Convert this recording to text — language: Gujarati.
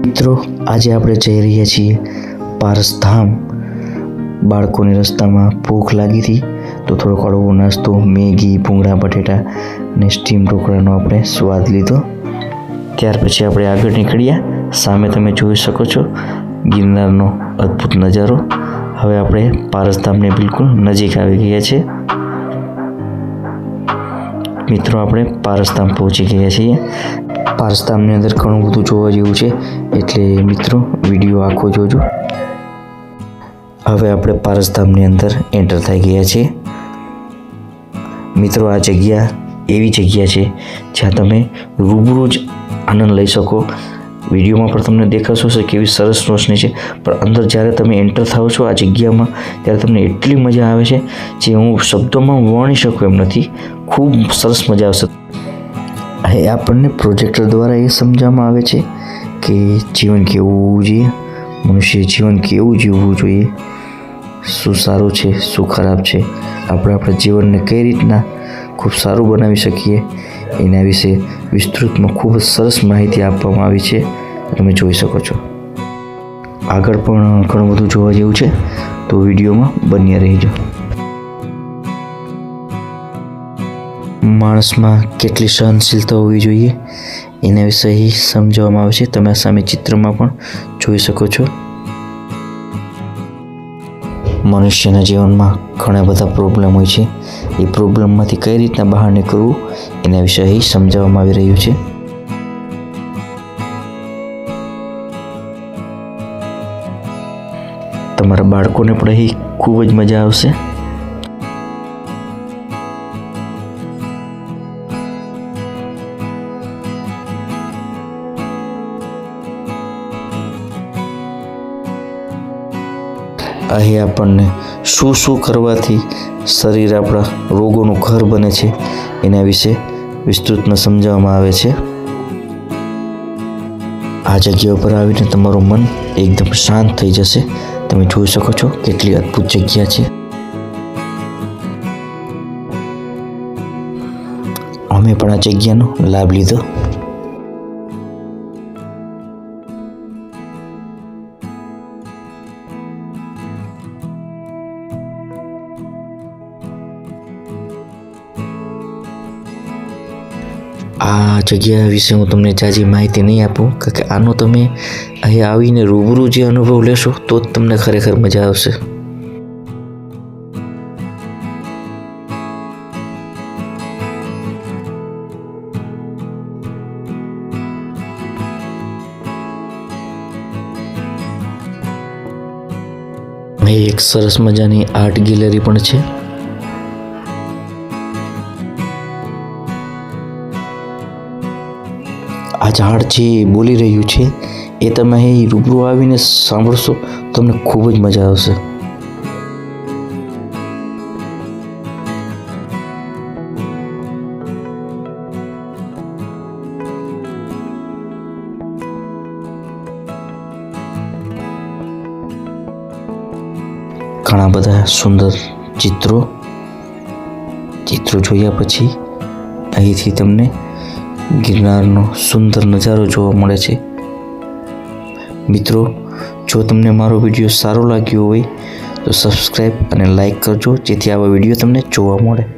મિત્રો આજે આપણે જઈ રહ્યા છીએ પારસધામ। બાળકોને રસ્તામાં ભૂખ લાગી હતી તો થોડો કડવો નાસ્તો મેગી, ભૂંગળા બટેટા અને સ્ટીમ ઢોકળાનો આપણે સ્વાદ લીધો। ત્યાર પછી આપણે આગળ નીકળ્યા। સામે તમે જોઈ શકો છો ગિરનારનો અદ્ભુત નજારો। હવે આપણે પારસધામને બિલકુલ નજીક આવી ગયા છે। મિત્રો આપણે પારસધામ પહોંચી ગયા છીએ। પારસધામની અંદર ઘણું બધું જોવા જેવું છે, એટલે મિત્રો વિડીયો આખો જોજો। હવે આપણે પારસધામની અંદર એન્ટર થઈ ગયા છીએ। મિત્રો આ જગ્યા એવી જગ્યા છે જ્યાં તમે રૂબરૂ જ આનંદ લઈ શકો। વિડીયોમાં પણ તમને દેખાશો છે કેવી સરસ રોશની છે, પણ અંદર જ્યારે તમે એન્ટર થાઓ છો આ જગ્યામાં ત્યારે તમને એટલી મજા આવે છે જે હું શબ્દોમાં વર્ણી શકું એમ નથી। ખૂબ સરસ મજા આવશે। અહીં આપણને પ્રોજેક્ટર દ્વારા એ સમજાવવામાં આવે છે કે જીવન કેવું હોવું જોઈએ, મનુષ્ય જીવન કેવું જીવવું જોઈએ, શું સારું છે શું ખરાબ છે, આપણે આપણા જીવનને કઈ રીતના ખૂબ સારું બનાવી શકીએ એના વિશે વિસ્તૃતમાં ખૂબ જ સરસ માહિતી આપવામાં આવી છે। તમે જોઈ શકો છો। આગળ પણ ઘણું બધું જોવા જેવું છે, તો વિડીયોમાં બન્યા રહેજો। માણસમાં કેટલી સહનશીલતા હોવી જોઈએ એના વિશે સમજાવવામાં આવે છે। તમે સામે ચિત્રમાં પણ જોઈ શકો છો। મનુષ્યના જીવનમાં ઘણા બધા પ્રોબ્લેમ હોય છે, એ પ્રોબ્લેમમાંથી કઈ રીતના બહાર નીકળવું એના વિશે અહીં સમજાવવામાં આવી રહ્યું છે। તમારા બાળકોને પણ અહીં ખૂબ જ મજા આવશે। અહીં આપણને શું શું કરવાથી શરીર આપણા રોગોનું ઘર બને છે એના વિશે વિસ્તૃતમાં સમજાવવામાં આવે છે। આ જગ્યા ઉપર આવીને તમારું મન એકદમ શાંત થઈ જશે। તમે જોઈ શકો છો કેટલી અદ્ભુત જગ્યા છે। અમે પણ આ જગ્યાનો લાભ લીધો। આ જગ્યા વિશે હું તમને જાજી માહિતી નહીં આપું, કારણ કે આનો તમે અહીં આવીને રૂબરૂ જે અનુભવ લેશો તો જ તમને ખરેખર મજા આવશે। અહીં એક સરસ મજાની આર્ટ ગેલેરી પણ છે। આ ઝાડ જે બોલી રહ્યું છે એ તમે અહીં રૂબરૂ આવીને સાંભળશો તમને ખૂબ જ મજા આવશે। ઘણા બધા સુંદર ચિત્રો જોયા પછી અહીંથી તમને ગિરનારનો સુંદર નજારો જોવા મળે છે। મિત્રો જો તમને મારો વિડીયો સારો લાગ્યો હોય તો સબસ્ક્રાઈબ અને લાઈક કરજો, જેથી આવા વિડીયો તમને જોવા મળે।